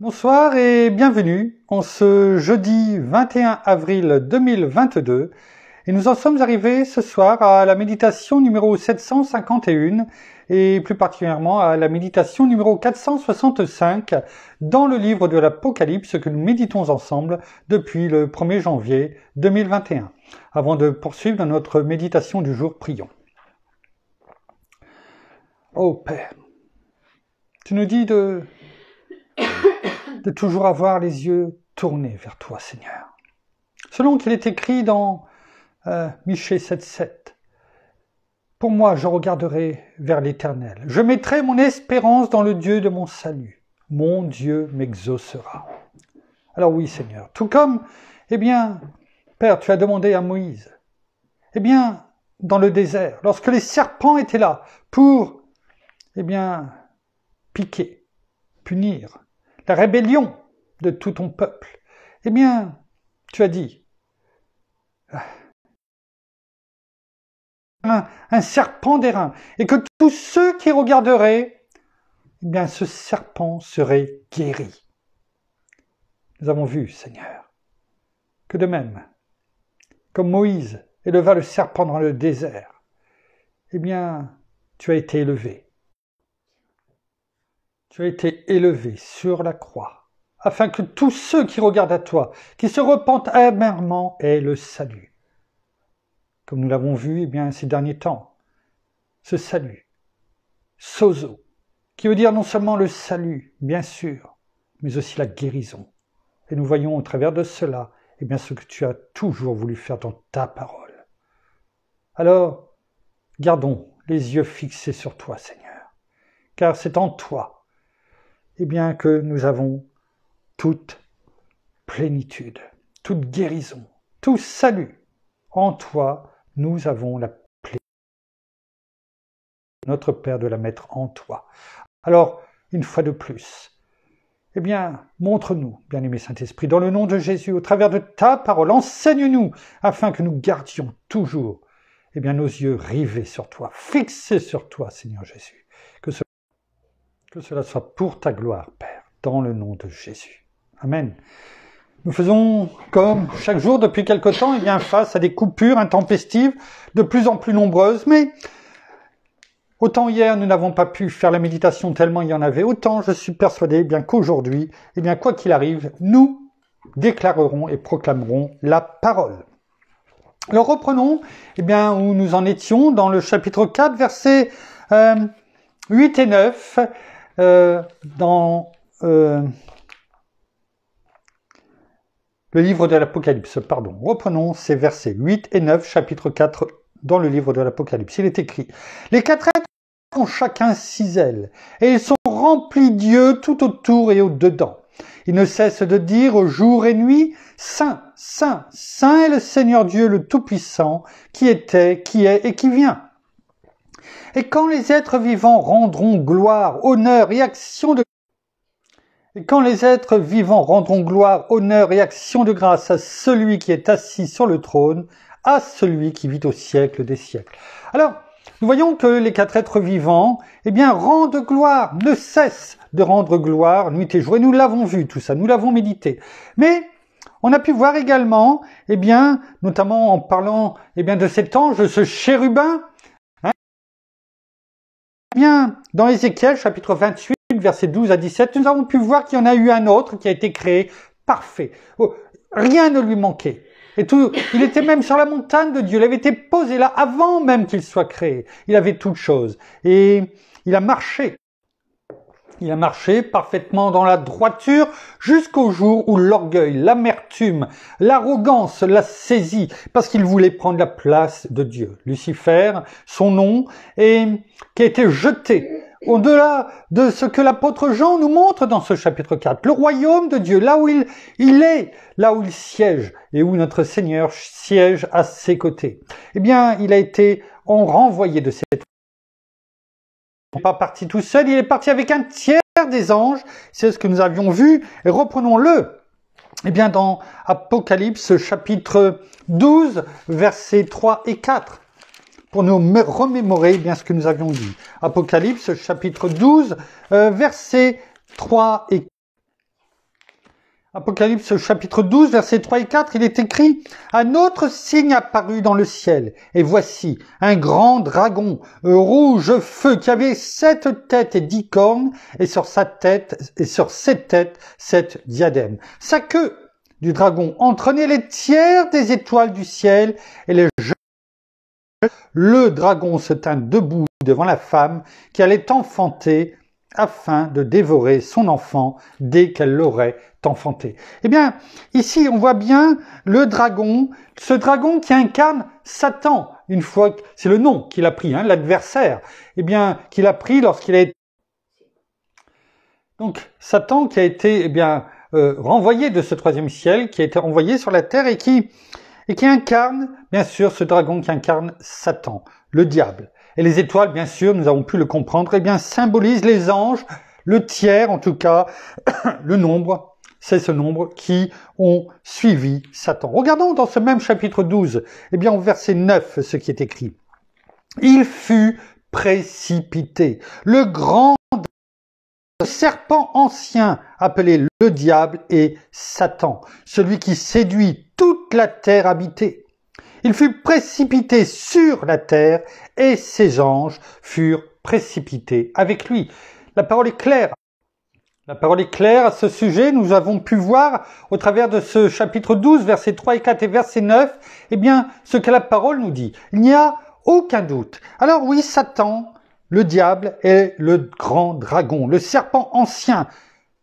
Bonsoir et bienvenue en ce jeudi 21 avril 2022 et nous en sommes arrivés ce soir à la méditation numéro 751 et plus particulièrement à la méditation numéro 465 dans le livre de l'Apocalypse que nous méditons ensemble depuis le 1er janvier 2021. Avant de poursuivre dans notre méditation du jour, prions. Ô Père, tu nous dis de toujours avoir les yeux tournés vers toi, Seigneur. Selon qu'il est écrit dans Michée 7,7, « Pour moi, je regarderai vers l'Éternel. Je mettrai mon espérance dans le Dieu de mon salut. Mon Dieu m'exaucera. » Alors oui, Seigneur, tout comme, Père, tu as demandé à Moïse, dans le désert, lorsque les serpents étaient là pour, piquer, punir, la rébellion de tout ton peuple, tu as dit, un serpent d'airain, et que tous ceux qui regarderaient, ce serpent serait guéri. Nous avons vu, Seigneur, que de même, comme Moïse éleva le serpent dans le désert, tu as été élevé. Tu as été élevé sur la croix, afin que tous ceux qui regardent à toi, qui se repentent amèrement, aient le salut. Comme nous l'avons vu ces derniers temps, ce salut, sozo, qui veut dire non seulement le salut, bien sûr, mais aussi la guérison. Et nous voyons au travers de cela, ce que tu as toujours voulu faire dans ta parole. Alors, gardons les yeux fixés sur toi, Seigneur, car c'est en toi que nous avons toute plénitude, toute guérison, tout salut. En toi, nous avons la plénitude. Notre Père, de la mettre en toi. Alors, une fois de plus, montre-nous, bien-aimé Saint-Esprit, dans le nom de Jésus, au travers de ta parole, enseigne-nous, afin que nous gardions toujours, nos yeux rivés sur toi, fixés sur toi, Seigneur Jésus. Que cela soit pour ta gloire, Père, dans le nom de Jésus. Amen. Nous faisons, comme chaque jour depuis quelque temps, face à des coupures intempestives de plus en plus nombreuses, mais autant hier nous n'avons pas pu faire la méditation tellement il y en avait, autant je suis persuadé qu'aujourd'hui, quoi qu'il arrive, nous déclarerons et proclamerons la parole. Alors reprenons où nous en étions dans le chapitre 4, versets 8 et 9, dans le livre de l'Apocalypse. Reprenons ces versets 8 et 9, chapitre 4, dans le livre de l'Apocalypse. Il est écrit, « Les quatre êtres ont chacun 6 ailes, et ils sont remplis d'yeux tout autour et au-dedans. Ils ne cessent de dire jour et nuit, Saint, Saint, Saint est le Seigneur Dieu le Tout-Puissant, qui était, qui est et qui vient. Et quand les êtres vivants rendront gloire, honneur et action de grâce à celui qui est assis sur le trône, à celui qui vit au siècle des siècles. » Alors, nous voyons que les quatre êtres vivants, rendent gloire, ne cessent de rendre gloire nuit et jour. Et nous l'avons vu tout ça, nous l'avons médité. Mais on a pu voir également, notamment en parlant de cet ange, ce chérubin, dans Ézéchiel, chapitre 28, versets 12 à 17, nous avons pu voir qu'il y en a eu un autre qui a été créé parfait. Rien ne lui manquait. Et tout, il était même sur la montagne de Dieu. Il avait été posé là avant même qu'il soit créé. Il avait toutes choses. Et il a marché. Il a marché parfaitement dans la droiture jusqu'au jour où l'orgueil, l'amertume, l'arrogance l'a saisi parce qu'il voulait prendre la place de Dieu. Lucifer, son nom, et qui a été jeté au-delà de ce que l'apôtre Jean nous montre dans ce chapitre 4. Le royaume de Dieu, là où il est, là où il siège et où notre Seigneur siège à ses côtés. Il a été renvoyé de cette pas parti tout seul, il est parti avec un tiers des anges, c'est ce que nous avions vu, et reprenons-le, dans Apocalypse chapitre 12, versets 3 et 4, pour nous remémorer ce que nous avions dit. Apocalypse chapitre 12, versets 3 et 4. Apocalypse chapitre 12, versets 3 et 4, il est écrit « Un autre signe apparut dans le ciel, et voici un grand dragon, rouge feu, qui avait 7 têtes et 10 cornes, et sur sa tête, et sur 7 têtes, 7 diadèmes. Sa queue du dragon entraînait les tiers des étoiles du ciel, et les jeux. Le dragon se tint debout devant la femme qui allait enfanter, afin de dévorer son enfant dès qu'elle l'aurait enfanté. Eh bien, ici, on voit bien le dragon, ce dragon qui incarne Satan, une fois que c'est le nom qu'il a pris, l'adversaire, eh bien, qu'il a pris lorsqu'il a été... Donc, Satan qui a été, renvoyé de ce troisième ciel, qui a été envoyé sur la terre et qui incarne, bien sûr, ce dragon qui incarne Satan, le diable. Et les étoiles, bien sûr, nous avons pu le comprendre, symbolisent les anges, le tiers en tout cas, le nombre, c'est ce nombre qui ont suivi Satan. Regardons dans ce même chapitre 12, au verset 9, ce qui est écrit. Il fut précipité, le grand serpent ancien, appelé le diable et Satan, celui qui séduit toute la terre habitée. Il fut précipité sur la terre et ses anges furent précipités avec lui. La parole est claire. La parole est claire à ce sujet. Nous avons pu voir au travers de ce chapitre 12, versets 3 et 4 et verset 9, ce que la parole nous dit. Il n'y a aucun doute. Alors oui, Satan, le diable est le grand dragon, le serpent ancien,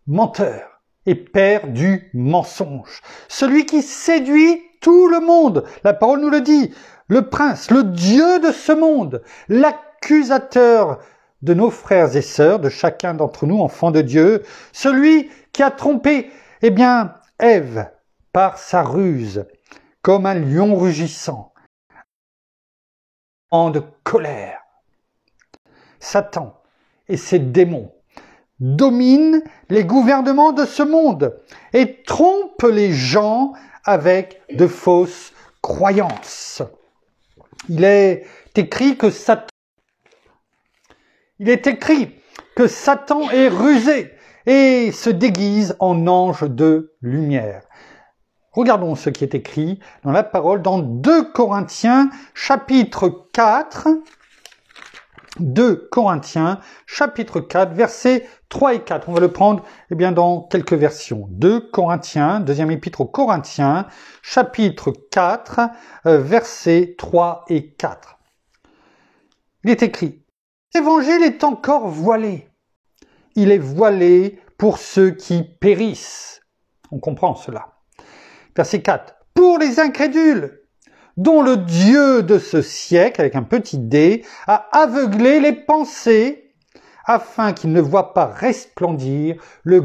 menteur et père du mensonge. Celui qui séduit tout le monde, la parole nous le dit, le prince, le Dieu de ce monde, l'accusateur de nos frères et sœurs, de chacun d'entre nous, enfants de Dieu, celui qui a trompé, Ève par sa ruse, comme un lion rugissant, en de colère. Satan et ses démons dominent les gouvernements de ce monde et trompent les gens avec de fausses croyances. Il est écrit que Satan est rusé et se déguise en ange de lumière. Regardons ce qui est écrit dans la parole dans 2 Corinthiens chapitre 4. 2 Corinthiens, chapitre 4, versets 3 et 4. On va le prendre dans quelques versions. 2 Corinthiens, deuxième épître aux Corinthiens, chapitre 4, versets 3 et 4. Il est écrit, « L'évangile est encore voilé. Il est voilé pour ceux qui périssent. » On comprend cela. Verset 4. « Pour les incrédules, dont le Dieu de ce siècle, avec un petit d, a aveuglé les pensées, afin qu'ils ne voient pas resplendir le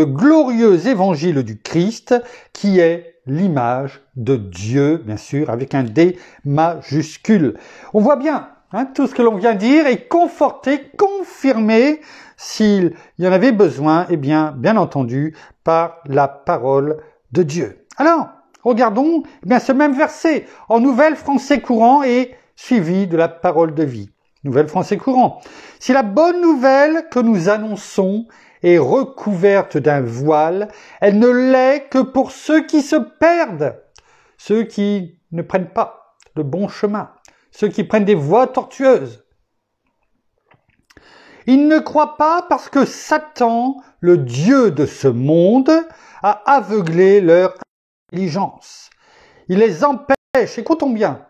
glorieux évangile du Christ, qui est l'image de Dieu, bien sûr, avec un D majuscule. On voit bien, tout ce que l'on vient dire est conforté, confirmé, s'il y en avait besoin, bien entendu, par la parole de Dieu. Alors, regardons ce même verset en Nouvelle Français courant et suivi de la parole de vie. Nouvelle Français courant. Si la bonne nouvelle que nous annonçons est recouverte d'un voile, elle ne l'est que pour ceux qui se perdent, ceux qui ne prennent pas le bon chemin, ceux qui prennent des voies tortueuses. Ils ne croient pas parce que Satan, le Dieu de ce monde, a aveuglé leur intelligence. Il les empêche, écoutons bien,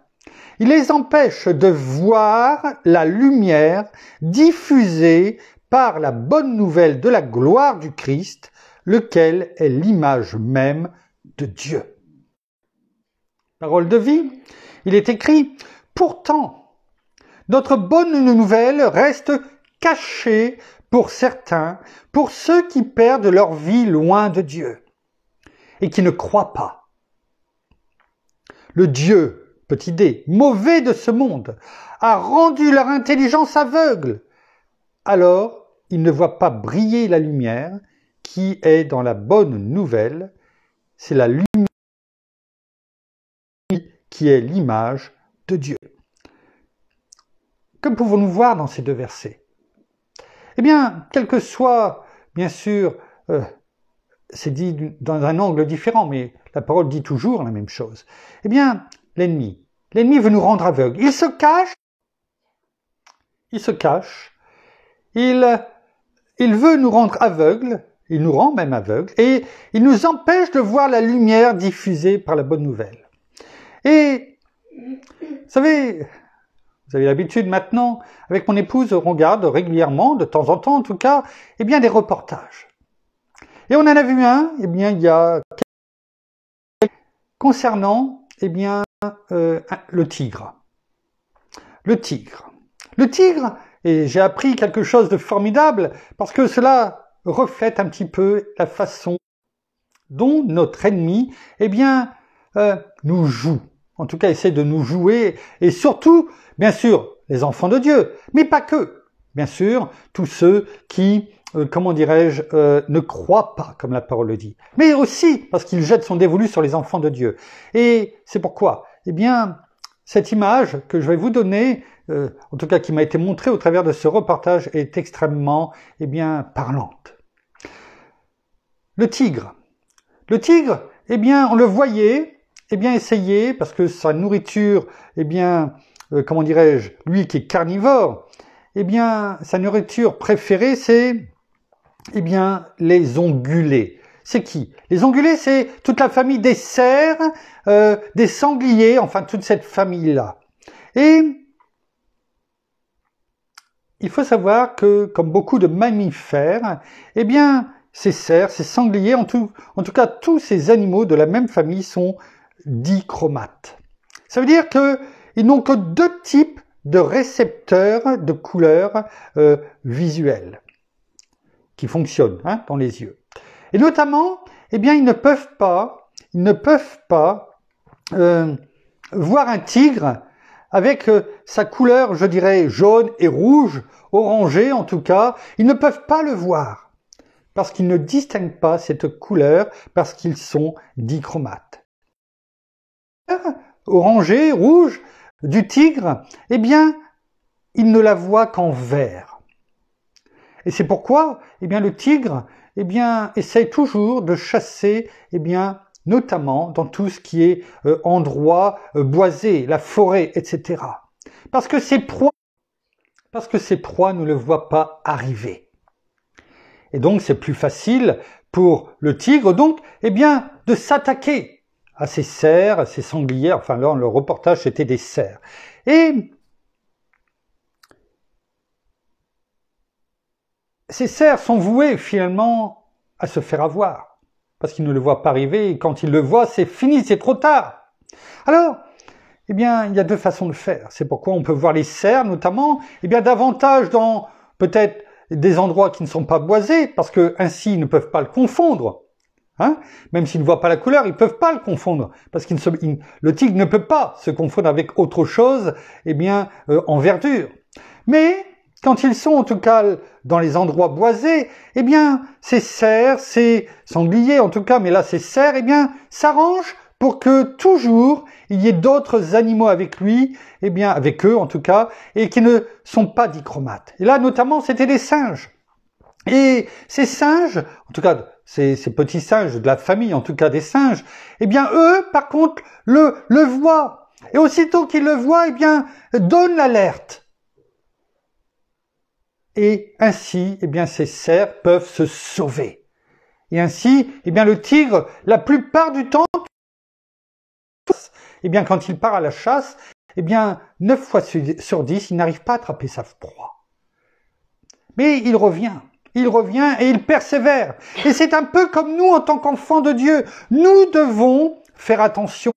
il les empêche de voir la lumière diffusée par la bonne nouvelle de la gloire du Christ, lequel est l'image même de Dieu. Parole de vie, il est écrit, pourtant, notre bonne nouvelle reste cachée pour certains, pour ceux qui perdent leur vie loin de Dieu et qui ne croient pas. Le Dieu, petit d, mauvais de ce monde, a rendu leur intelligence aveugle. Alors, ils ne voient pas briller la lumière qui est dans la bonne nouvelle. C'est la lumière qui est l'image de Dieu. Que pouvons-nous voir dans ces 2 versets ? eh bien, quel que soit, bien sûr, c'est dit dans un angle différent, mais la parole dit toujours la même chose. Eh bien, l'ennemi veut nous rendre aveugles. Il se cache, il veut nous rendre aveugles, il nous rend même aveugles, et il nous empêche de voir la lumière diffusée par la bonne nouvelle. Et, vous savez, vous avez l'habitude maintenant, avec mon épouse, on regarde régulièrement, de temps en temps en tout cas, eh bien des reportages. Et on en a vu un, eh bien il y a concernant, eh bien le tigre. Le tigre, et j'ai appris quelque chose de formidable, parce que cela reflète un petit peu la façon dont notre ennemi, eh bien, nous joue. En tout cas, essaie de nous jouer, et surtout, bien sûr, les enfants de Dieu, mais pas que. Bien sûr, tous ceux qui, comment dirais-je, ne croient pas, comme la parole le dit. Mais aussi parce qu'il jette son dévolu sur les enfants de Dieu. Et c'est pourquoi, eh bien, cette image que je vais vous donner, en tout cas qui m'a été montrée au travers de ce reportage, est extrêmement, eh bien, parlante. Le tigre, eh bien, on le voyait, eh bien, essayer, parce que sa nourriture, eh bien, comment dirais-je, lui qui est carnivore, eh bien, sa nourriture préférée, c'est, eh bien, les ongulés. C'est qui? Les ongulés, c'est toute la famille des cerfs, des sangliers, enfin, toute cette famille-là. Et il faut savoir que, comme beaucoup de mammifères, eh bien, ces cerfs, ces sangliers, en tout cas, tous ces animaux de la même famille sont dichromates. Ça veut dire qu'ils n'ont que deux types de récepteurs de couleurs visuelles qui fonctionnent dans les yeux. Et notamment, eh bien, ils ne peuvent pas voir un tigre avec sa couleur, je dirais, jaune et rouge, orangé en tout cas. Ils ne peuvent pas le voir parce qu'ils ne distinguent pas cette couleur parce qu'ils sont dichromates. Orangé, rouge du tigre, eh bien, il ne la voit qu'en vert. Et c'est pourquoi, eh bien, le tigre, eh bien, essaye toujours de chasser, eh bien, notamment dans tout ce qui est endroit boisé, la forêt, etc. Parce que ses proies ne le voient pas arriver. Et donc, c'est plus facile pour le tigre, donc, eh bien, de s'attaquer à ces cerfs, à ces sangliers, enfin là, le reportage, c'était des cerfs. Et ces cerfs sont voués finalement à se faire avoir, parce qu'ils ne le voient pas arriver, et quand ils le voient, c'est fini, c'est trop tard. Alors, eh bien, il y a deux façons de faire. C'est pourquoi on peut voir les cerfs, notamment, eh bien, davantage dans peut-être des endroits qui ne sont pas boisés, parce que ainsi ils ne peuvent pas le confondre. Même s'ils ne voient pas la couleur, ils ne peuvent pas le confondre, parce que le tigre ne peut pas se confondre avec autre chose, eh bien, en verdure. Mais quand ils sont en tout cas dans les endroits boisés, eh bien, ces cerfs, ces sangliers en tout cas, mais là ces cerfs, eh bien, s'arrangent pour que toujours il y ait d'autres animaux avec lui, eh bien, avec eux en tout cas, et qui ne sont pas dichromates. Et là, notamment, c'était des singes. Et ces singes, en tout cas, ces petits singes de la famille, en tout cas des singes, eh bien, eux, par contre, le voient. Et aussitôt qu'ils le voient, eh bien, donnent l'alerte. Et ainsi, eh bien, ces cerfs peuvent se sauver. Et ainsi, eh bien, le tigre, la plupart du temps, eh bien, quand il part à la chasse, eh bien, 9 fois sur 10, il n'arrive pas à attraper sa proie. Mais il revient et il persévère. Et c'est un peu comme nous en tant qu'enfants de Dieu. Nous devons faire attention.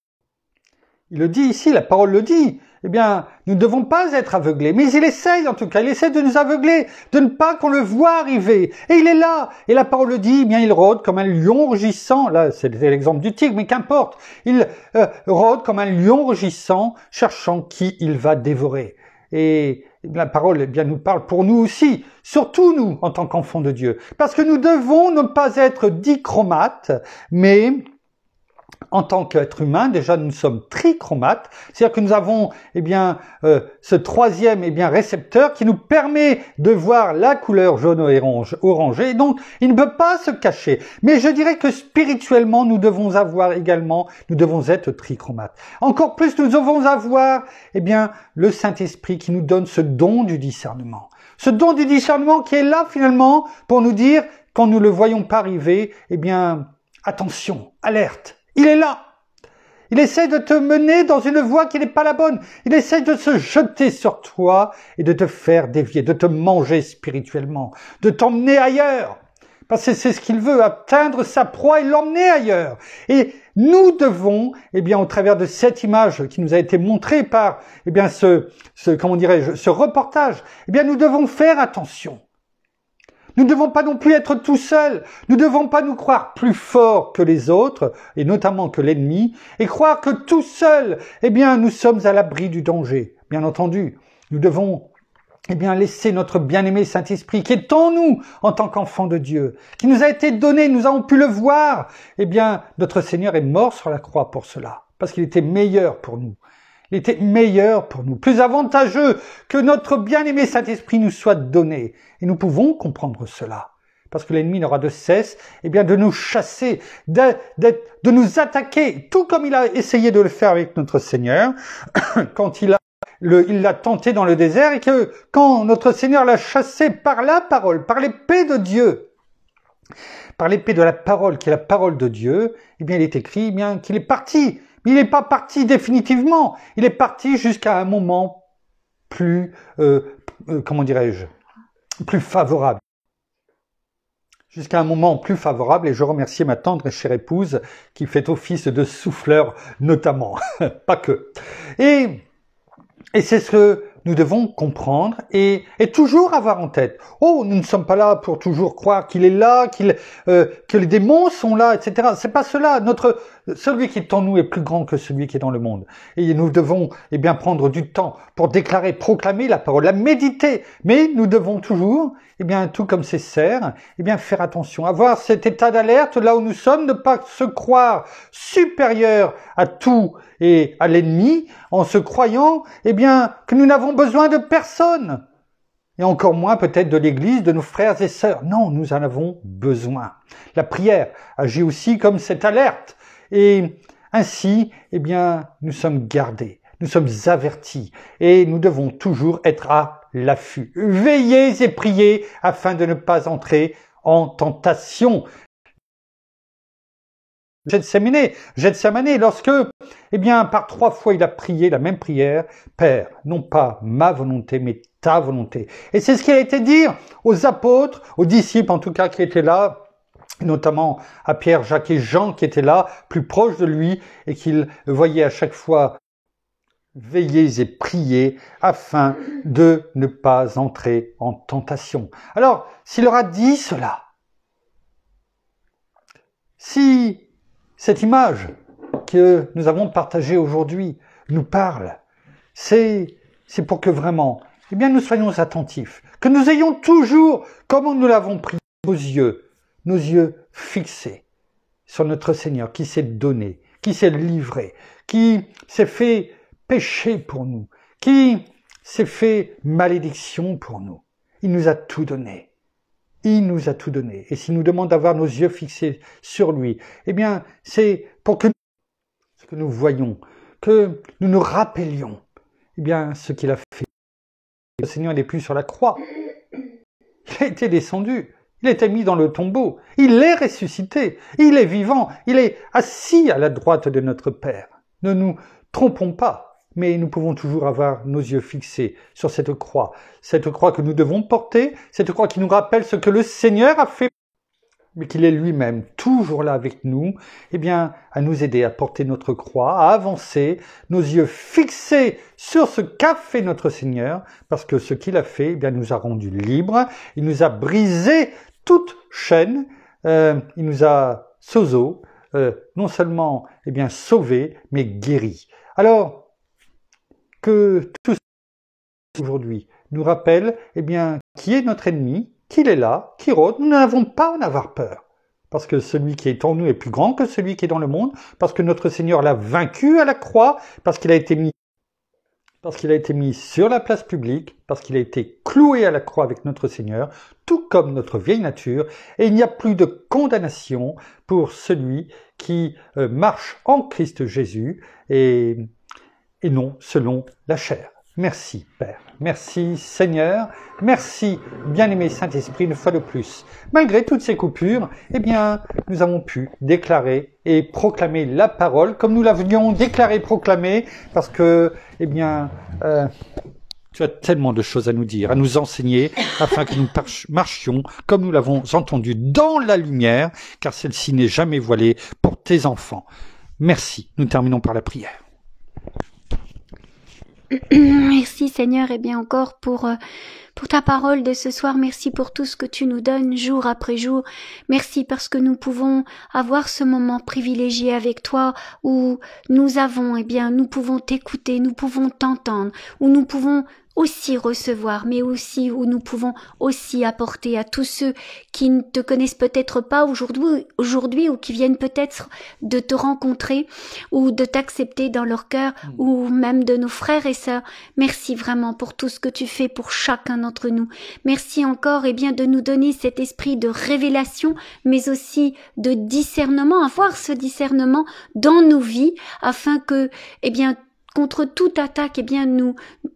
Il le dit ici, la parole le dit. Eh bien, nous ne devons pas être aveuglés. Mais il essaye en tout cas, il essaie de nous aveugler, de ne pas qu'on le voit arriver. Et il est là. Et la parole le dit, eh bien, il rôde comme un lion rugissant. Là, c'était l'exemple du tigre, mais qu'importe. Il rôde comme un lion rugissant, cherchant qui il va dévorer. Et la parole, eh bien, nous parle pour nous aussi, surtout nous, en tant qu'enfants de Dieu. Parce que nous devons ne pas être dichromates, mais en tant qu'être humain, déjà nous sommes trichromates, c'est-à-dire que nous avons ce troisième récepteur qui nous permet de voir la couleur jaune orangée, et donc il ne peut pas se cacher. Mais je dirais que spirituellement nous devons être trichromates. Encore plus nous devons avoir le Saint-Esprit qui nous donne ce don du discernement. Ce don du discernement qui est là finalement pour nous dire, quand nous le voyons pas arriver, attention, alerte. Il est là. Il essaie de te mener dans une voie qui n'est pas la bonne. Il essaie de se jeter sur toi et de te faire dévier, de te manger spirituellement, de t'emmener ailleurs. Parce que c'est ce qu'il veut, atteindre sa proie et l'emmener ailleurs. Et nous devons, au travers de cette image qui nous a été montrée par, ce reportage, nous devons faire attention. Nous ne devons pas non plus être tout seuls. Nous ne devons pas nous croire plus forts que les autres, et notamment que l'ennemi, et croire que tout seuls, nous sommes à l'abri du danger. Bien entendu, nous devons laisser notre bien-aimé Saint-Esprit, qui est en nous, en tant qu'enfant de Dieu, qui nous a été donné, nous avons pu le voir. Notre Seigneur est mort sur la croix pour cela, parce qu'il était meilleur pour nous. Il était meilleur pour nous, plus avantageux que notre bien-aimé Saint-Esprit nous soit donné. Et nous pouvons comprendre cela. Parce que l'ennemi n'aura de cesse, de nous chasser, de nous attaquer, tout comme il a essayé de le faire avec notre Seigneur, quand il l'a tenté dans le désert, et que quand notre Seigneur l'a chassé par la parole, par l'épée de Dieu, par l'épée de la parole, qui est la parole de Dieu, il est écrit qu'il est parti. Mais il n'est pas parti définitivement. Il est parti jusqu'à un moment plus, plus favorable. Jusqu'à un moment plus favorable, et je remercie ma tendre et chère épouse qui fait office de souffleur notamment, pas que. Et c'est ce que nous devons comprendre et toujours avoir en tête. Oh, nous ne sommes pas là pour toujours croire qu'il est là, que les démons sont là, etc. C'est pas cela. Celui qui est en nous est plus grand que celui qui est dans le monde. Et nous devons, prendre du temps pour déclarer, proclamer la parole, la méditer. Mais nous devons toujours, tout comme ces cerfs, faire attention, avoir cet état d'alerte là où nous sommes, ne pas se croire supérieur à tout et à l'ennemi, en se croyant, que nous n'avons besoin de personne. Et encore moins peut-être de l'Église, de nos frères et sœurs. Non, nous en avons besoin. La prière agit aussi comme cette alerte. Et ainsi, nous sommes gardés, nous sommes avertis. Et nous devons toujours être à l'affût. Veillez et priez afin de ne pas entrer en tentation. Gethsémané, lorsque, par 3 fois il a prié la même prière, Père, non pas ma volonté, mais ta volonté. Et c'est ce qu'il a été dire aux apôtres, aux disciples en tout cas qui étaient là, notamment à Pierre, Jacques et Jean qui étaient là, plus proches de lui, et qu'il voyait à chaque fois veillez et priez afin de ne pas entrer en tentation. Alors, s'il leur a dit cela, si cette image que nous avons partagée aujourd'hui nous parle, c'est pour que vraiment, nous soyons attentifs, que nous ayons toujours, comme nous l'avons pris, nos yeux fixés sur notre Seigneur qui s'est donné, qui s'est livré, qui s'est fait péché pour nous, qui s'est fait malédiction pour nous. Il nous a tout donné. Il nous a tout donné. Et s'il nous demande d'avoir nos yeux fixés sur lui, c'est pour que nous voyions, que nous nous rappelions, ce qu'il a fait. Le Seigneur n'est plus sur la croix. Il a été descendu. Il a été mis dans le tombeau. Il est ressuscité. Il est vivant. Il est assis à la droite de notre Père. Ne nous trompons pas. Mais nous pouvons toujours avoir nos yeux fixés sur cette croix que nous devons porter, cette croix qui nous rappelle ce que le Seigneur a fait, mais qu'il est lui-même toujours là avec nous, à nous aider à porter notre croix, à avancer, nos yeux fixés sur ce qu'a fait notre Seigneur, parce que ce qu'il a fait, nous a rendus libres, il nous a brisé toute chaîne, il nous a sozo, non seulement sauvés, mais guéris. Alors, que tout ça aujourd'hui nous rappelle qui est notre ennemi, qu'il est là, qui rôde. Nous n'avons pas à en avoir peur. parce que celui qui est en nous est plus grand que celui qui est dans le monde, parce que notre Seigneur l'a vaincu à la croix, parce qu'il a été mis sur la place publique, parce qu'il a été cloué à la croix avec notre Seigneur, tout comme notre vieille nature, et il n'y a plus de condamnation pour celui qui marche en Christ Jésus, et non selon la chair. Merci Père, merci Seigneur, merci bien-aimé Saint-Esprit une fois de plus. Malgré toutes ces coupures, eh bien, nous avons pu déclarer et proclamer la parole comme nous l'avions déclaré et proclamé, parce que, eh bien, tu as tellement de choses à nous dire, à nous enseigner, afin que nous marchions comme nous l'avons entendu dans la lumière, car celle-ci n'est jamais voilée pour tes enfants. Merci. Nous terminons par la prière. Merci Seigneur, et bien encore pour ta parole de ce soir. Merci pour tout ce que tu nous donnes jour après jour. Merci parce que nous pouvons avoir ce moment privilégié avec toi où nous pouvons t'écouter, nous pouvons t'entendre, où nous pouvons aussi recevoir, mais aussi où nous pouvons aussi apporter à tous ceux qui ne te connaissent peut-être pas aujourd'hui ou qui viennent peut-être de te rencontrer ou de t'accepter dans leur cœur, ou même de nos frères et sœurs. Merci vraiment pour tout ce que tu fais pour chacun d'entre nous. Merci encore de nous donner cet esprit de révélation, mais aussi de discernement, avoir ce discernement dans nos vies, afin que, contre toute attaque,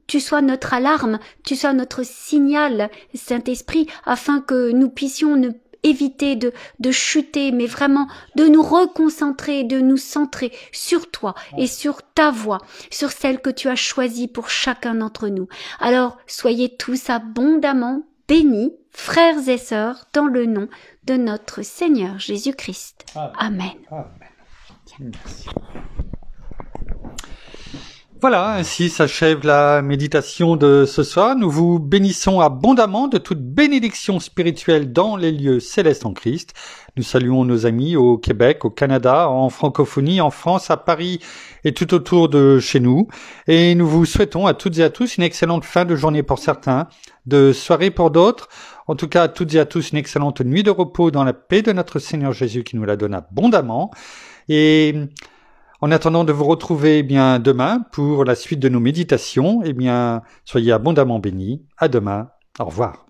tu sois notre alarme, tu sois notre signal, Saint-Esprit, afin que nous puissions éviter de chuter, mais vraiment de nous reconcentrer, de nous centrer sur toi et sur ta voie, sur celle que tu as choisie pour chacun d'entre nous. Alors, soyez tous abondamment bénis, frères et sœurs, dans le nom de notre Seigneur Jésus-Christ. Amen. Amen. Merci. Voilà, ainsi s'achève la méditation de ce soir. Nous vous bénissons abondamment de toute bénédiction spirituelle dans les lieux célestes en Christ. Nous saluons nos amis au Québec, au Canada, en francophonie, en France, à Paris et tout autour de chez nous. Et nous vous souhaitons à toutes et à tous une excellente fin de journée pour certains, de soirée pour d'autres. En tout cas, à toutes et à tous une excellente nuit de repos dans la paix de notre Seigneur Jésus qui nous la donne abondamment. Et en attendant de vous retrouver demain pour la suite de nos méditations, soyez abondamment bénis. À demain. Au revoir.